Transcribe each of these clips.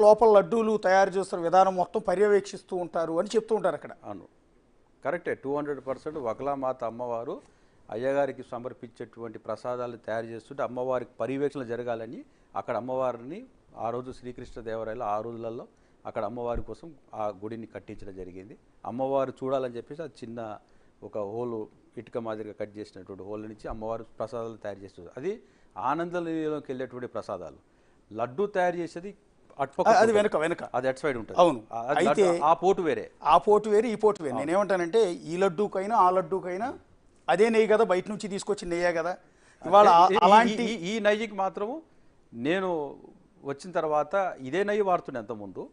లోపల లడ్డూలు తయారు చేస్తున్న విధానం మొత్తం పర్యవేక్షిస్తూ ఉంటారు అని చెప్తూ ఉంటారు అక్కడ. అవును, కరెక్టే. 200% వకలామాత అమ్మవారు అయ్యగారికి సమర్పించేటువంటి ప్రసాదాలు తయారు చేస్తుంటే అమ్మవారికి పర్యవేక్షణ జరగాలని అక్కడ అమ్మవారిని ఆ రోజు శ్రీకృష్ణదేవరాయలు ఆ రోజులలో అక్కడ అమ్మవారి కోసం ఆ గుడిని కట్టించడం జరిగింది. అమ్మవారు చూడాలని చెప్పేసి అది చిన్న ఒక హోలు ఇటుక మాదిరిగా కట్ చేసినటువంటి హోల్ నుంచి అమ్మవారు ప్రసాదాలు తయారు చేస్తుంది. అది ఆనందలోకి వెళ్ళేటువంటి ప్రసాదాలు. లడ్డు తయారు చేసేది అటుపక్క, అది వెనక వెనక అది అటు సైడ్ ఉంటుంది. అవును. అయితే ఆ పోటు వేరే, ఆ పోటు వేరు ఈ పోటు వేరు. నేనేమంటానంటే ఈ లడ్డూకైనా ఆ లడ్డూకైనా అదే నెయ్యి కదా, బయట నుంచి తీసుకొచ్చి నెయ్యే కదా. ఇవాళ అలాంటి ఈ నెయ్యికి మాత్రము నేను వచ్చిన తర్వాత ఇదే నెయ్యి వాడుతుండే. అంతకుముందు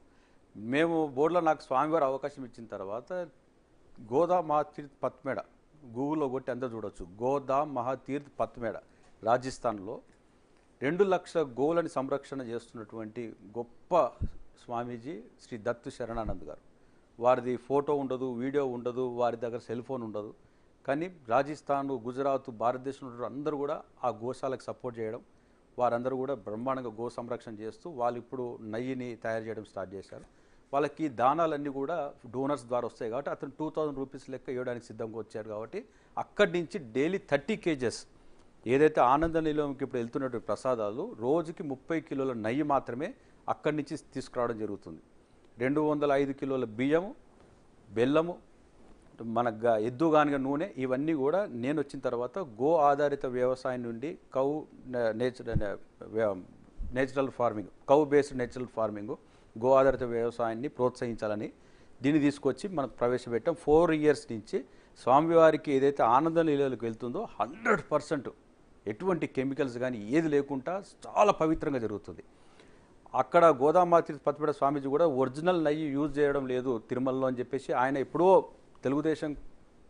మేము బోర్డులో నాకు స్వామివారి అవకాశం ఇచ్చిన తర్వాత గోదా మహాతీర్థ్ పత్మేడ గూగుల్లో కొట్టి అందరూ చూడవచ్చు. గోదా మహాతీర్థ్ పత్మేడ రాజస్థాన్లో 2 లక్షల గోవులని సంరక్షణ చేస్తున్నటువంటి గొప్ప స్వామీజీ శ్రీ దత్తు శరణానంద్ గారు. వారిది ఫోటో ఉండదు, వీడియో ఉండదు, వారి దగ్గర సెల్ ఫోన్ ఉండదు. కానీ రాజస్థాన్, గుజరాత్, భారతదేశంలో అందరూ కూడా ఆ గోశాలకు సపోర్ట్ చేయడం, వారందరూ కూడా బ్రహ్మాండంగా గో సంరక్షణ చేస్తూ వాళ్ళు ఇప్పుడు నెయ్యిని తయారు చేయడం స్టార్ట్ చేశారు. వాళ్ళకి దానాలన్నీ కూడా డోనర్స్ ద్వారా వస్తాయి కాబట్టి అతను 2000 రూపీస్ లెక్క ఇవ్వడానికి సిద్ధంగా వచ్చారు. కాబట్టి అక్కడి నుంచి డైలీ 30 కేజెస్ ఏదైతే ఆనంద నిలయంకి ఇప్పుడు వెళ్తున్నటువంటి ప్రసాదాలు రోజుకి 30 కిలోల నెయ్యి మాత్రమే అక్కడి నుంచి తీసుకురావడం జరుగుతుంది. 205 కిలోల బియ్యము, బెల్లము, మన ఎద్దుగానిగా నూనె, ఇవన్నీ కూడా నేను వచ్చిన తర్వాత గో ఆధారిత వ్యవసాయం నుండి natural farming, cow based natural farming, go ఆధారిత వ్యవసాయాన్ని ప్రోత్సహించాలని దీన్ని తీసుకొచ్చి మనకు ప్రవేశపెట్టాం. 4 ఇయర్స్ నుంచి స్వామివారికి ఏదైతే ఆనంద నిలయాలకు వెళ్తుందో 100% ఎటువంటి కెమికల్స్ కానీ ఏది లేకుండా చాలా పవిత్రంగా జరుగుతుంది. అక్కడ గోదామాతి పత్తిపేట స్వామీజీ కూడా ఒరిజినల్ నెయ్యి యూజ్ చేయడం లేదు తిరుమలలో అని చెప్పేసి ఆయన ఎప్పుడో తెలుగుదేశం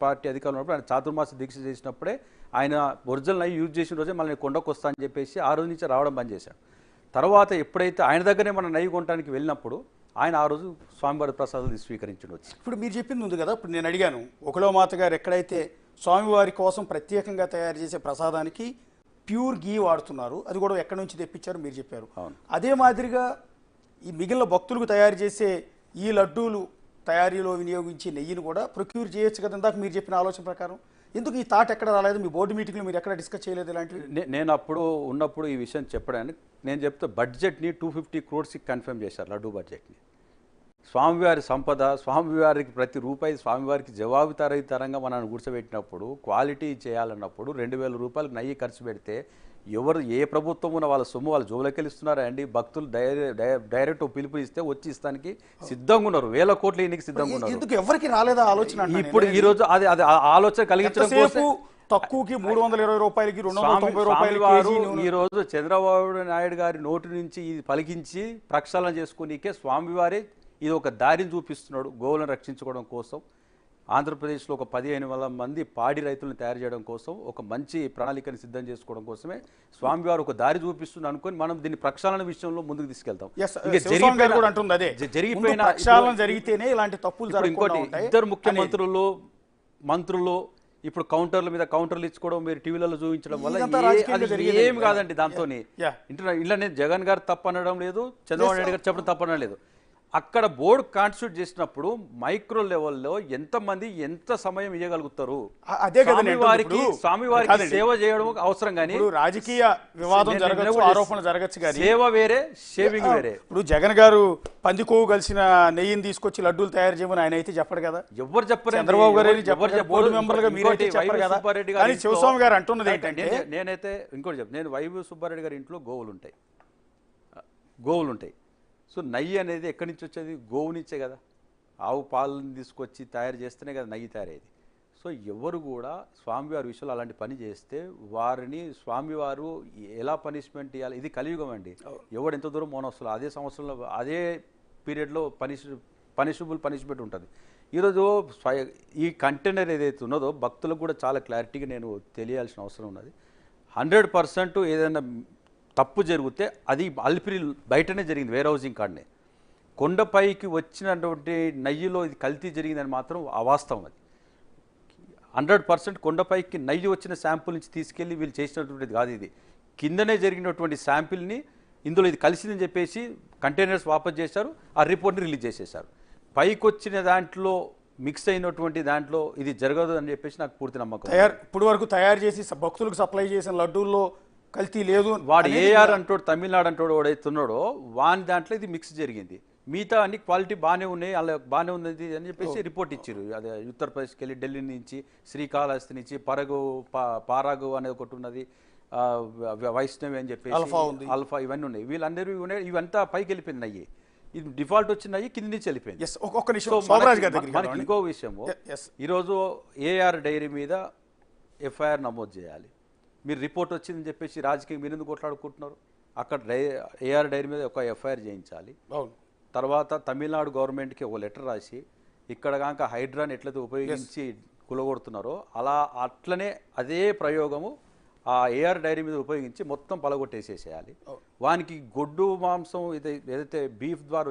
పార్టీ అధికారంలో ఉన్నప్పుడు ఆయన చాతుర్మాస దీక్ష చేసినప్పుడే ఆయన ఒరిజినల్ నెయ్యి యూజ్ చేసిన రోజే మళ్ళీ కొండకు వస్తా అని చెప్పేసి ఆ రోజు నుంచి రావడం బంద్ చేశాడు. తర్వాత ఎప్పుడైతే ఆయన దగ్గరే మనం నెయ్యి కొనడానికి వెళ్ళినప్పుడు ఆయన ఆ రోజు స్వామివారి ప్రసాదాలు స్వీకరించవచ్చు. ఇప్పుడు మీరు చెప్పింది ఉంది కదా, ఇప్పుడు నేను అడిగాను ఒకళమాత గారు ఎక్కడైతే స్వామివారి కోసం ప్రత్యేకంగా తయారు చేసే ప్రసాదానికి ప్యూర్ గీ వాడుతున్నారు, అది కూడా ఎక్కడి నుంచి తెప్పించారు మీరు చెప్పారు. అదే మాదిరిగా ఈ మిగిలిన భక్తులకు తయారు చేసే ఈ లడ్డూలు తయారీలో వినియోగించే నెయ్యిని కూడా ప్రొక్యూర్ చేయొచ్చు కదా. ఇందాక మీరు చెప్పిన ఆలోచన ప్రకారం ఎందుకు ఈ థాట్ ఎక్కడ రాలేదు? మీ బోర్డు మీటింగ్లో మీరు ఎక్కడ డిస్కస్ చేయలేదు ఇలాంటివి? నేను అప్పుడు ఉన్నప్పుడు ఈ విషయం చెప్పడానికి నేను చెప్తే బడ్జెట్ని 250 crores కన్ఫర్మ్ చేశారు. లడ్డూ బడ్జెట్ని. స్వామివారి సంపద, స్వామివారికి ప్రతి రూపాయి స్వామివారికి జవాబుదారీతరంగా మనం కూర్చోబెట్టినప్పుడు క్వాలిటీ చేయాలన్నప్పుడు 2000 రూపాయలకు నెయ్యి ఖర్చు పెడితే ఎవరు ఏ ప్రభుత్వం ఉన్న వాళ్ళ సొమ్ము వాళ్ళ జోబులకి ఇస్తున్నారా అండి? భక్తులు డైరెక్ట్ పిలుపు ఇస్తే వచ్చి ఇస్తానికి సిద్ధంగా ఉన్నారు. 1000 కోట్ల ఎన్నిక సిద్ధంగా ఉన్నారు. ఎందుకు ఎవరికి రాలేదా ఆలోచన? ఇప్పుడు ఈ రోజు అది అది ఆలోచన కలిగించడం కోసం తక్కువకి 320 రూపాయలకి 290 రూపాయలు ఈ రోజు చంద్రబాబు నాయుడు గారి నోటి నుంచి ఇది పలికించి ప్రక్షాళన చేసుకునికే స్వామివారే ఇది ఒక దారిని చూపిస్తున్నాడు. గోవులను రక్షించుకోవడం కోసం ఆంధ్రప్రదేశ్లో ఒక 15,000 మంది పాడి రైతులను తయారు చేయడం కోసం ఒక మంచి ప్రణాళికను సిద్ధం చేసుకోవడం కోసమే స్వామివారు ఒక దారి చూపిస్తుంది అనుకొని మనం దీన్ని ప్రక్షాళన విషయంలో ముందుకు తీసుకెళ్తాం. జరిగితేనే ఇలాంటి తప్పులు. ఇంకోటి, ఇద్దరు ముఖ్యమంత్రులు మంత్రులు ఇప్పుడు కౌంటర్ల మీద కౌంటర్లు ఇచ్చుకోవడం, మీరు టీవీలలో చూపించడం వల్ల ఏమి కాదండి. దాంతో ఇలా నేను జగన్ గారు తప్పనడం లేదు, చంద్రబాబు నాయుడు గారు చెప్పడం తప్పనడం లేదు. అక్కడ బోర్డు కాన్స్టిట్యూట్ చేసినప్పుడు మైక్రో లెవెల్లో ఎంతమంది ఎంత సమయం ఇవ్వగలుగుతారు? అదే స్వామివారికి సేవ చేయడం అవసరం. కానీ రాజకీయ వివాదం జరగచ్చు, ఆరోపణ జరగచ్చు, కానీ సేవ వేరే, షేవింగ్ వేరే. ఇప్పుడు జగన్ గారు పందికోవు కలిసిన నెయ్యిని తీసుకొచ్చి లడ్డూలు తయారు చేయమని ఆయన అయితే చెప్పడు కదా. ఎవరు చెప్పరు? చంద్రబాబు గారు బోర్డు మెంబర్లుగా మీరైతే చెప్పరు కదా. కానీ శివస్వామి గారు అంటున్నది ఏంటంటే, నేనైతే ఇంకోటి చెప్పు, నేను వైవి సుబ్బారెడ్డి గారి ఇంట్లో గోవులు ఉంటాయి. సో నెయ్యి అనేది ఎక్కడి నుంచి వచ్చేది? గోవు నుంచే కదా. ఆవు పాలను తీసుకొచ్చి తయారు చేస్తేనే కదా నెయ్యి తయారయ్యేది. సో ఎవరు కూడా స్వామివారి విషయంలో అలాంటి పని చేస్తే వారిని స్వామివారు ఎలా పనిష్మెంట్ ఇవ్వాలి? ఇది కలియుగం అండి. ఎవడు ఎంత దూరం మోనొస్తుంది. అదే సంవత్సరంలో అదే పీరియడ్లో పనిషబుల్ పనిష్మెంట్ ఉంటుంది. ఈరోజు ఈ కంటైనర్ ఏదైతే ఉన్నదో భక్తులకు కూడా చాలా క్లారిటీగా నేను తెలియాల్సిన అవసరం ఉన్నది. 100% ఏదైనా తప్పు జరిగితే అది అల్పిరి బయటనే జరిగింది, వేర్ హౌసింగ్ కాడనే. కొండపైకి వచ్చినటువంటి నెయ్యిలో ఇది కల్తీ జరిగిందని మాత్రం అవాస్తవం. అది 100% కొండపైకి నెయ్యి వచ్చిన శాంపుల్ నుంచి తీసుకెళ్ళి వీళ్ళు చేసినటువంటిది కాదు. ఇది కిందనే జరిగినటువంటి శాంపిల్ని ఇందులో ఇది కలిసిందని చెప్పేసి కంటైనర్స్ వాపస్ చేశారు, ఆ రిపోర్ట్ని రిలీజ్ చేసేశారు. పైకి వచ్చిన దాంట్లో మిక్స్ అయినటువంటి దాంట్లో ఇది జరగదు అని చెప్పేసి నాకు పూర్తి నమ్మకం. ఇప్పుడు వరకు తయారు చేసి భక్తులకు సప్లై చేసిన లడ్డూల్లో కల్తీ లేదు. వాడు ఏఆర్ అంటాడు, తమిళనాడు అంటాడు, వాడైతున్నాడో వాని దాంట్లో ఇది మిక్స్ జరిగింది. మిగతా అన్ని క్వాలిటీ బాగానే ఉన్నాయి, అలా బాగానే ఉన్నది అని చెప్పేసి రిపోర్ట్ ఇచ్చారు. అదే ఉత్తరప్రదేశ్కి వెళ్ళి ఢిల్లీ నుంచి, శ్రీకాళహస్తి నుంచి పారాగు అనేది ఒకటి ఉన్నది, వైష్ణవి అని చెప్పేసి అల్ఫా ఇవన్నీ ఉన్నాయి. వీళ్ళందరూ ఇవంతా పైకి వెళ్ళిపోయింది అయ్యి. ఇది డిఫాల్ట్ వచ్చినాయి కింద నుంచి వెళ్ళిపోయింది. మనకి ఇంకో విషయము, ఈరోజు ఏఆర్ డైరీ మీద ఎఫ్ఐఆర్ నమోదు చేయాలి. మీరు రిపోర్ట్ వచ్చిందని చెప్పేసి రాజకీయం మీరు ఎందుకు కొట్లాడుకుంటున్నారు? అక్కడ ఏఆర్ డైరీ మీద ఒక ఎఫ్ఐఆర్ చేయించాలి. తర్వాత తమిళనాడు గవర్నమెంట్కి ఒక లెటర్ రాసి ఇక్కడ కనుక హైడ్రాని ఎట్లయితే ఉపయోగించి కులగొడుతున్నారో అట్లనే అదే ప్రయోగము ఆ ఏఆర్ డైరీ మీద ఉపయోగించి మొత్తం పలగొట్టేసేసేయాలి. వానికి గొడ్డు మాంసం ఏదైతే బీఫ్ ద్వారా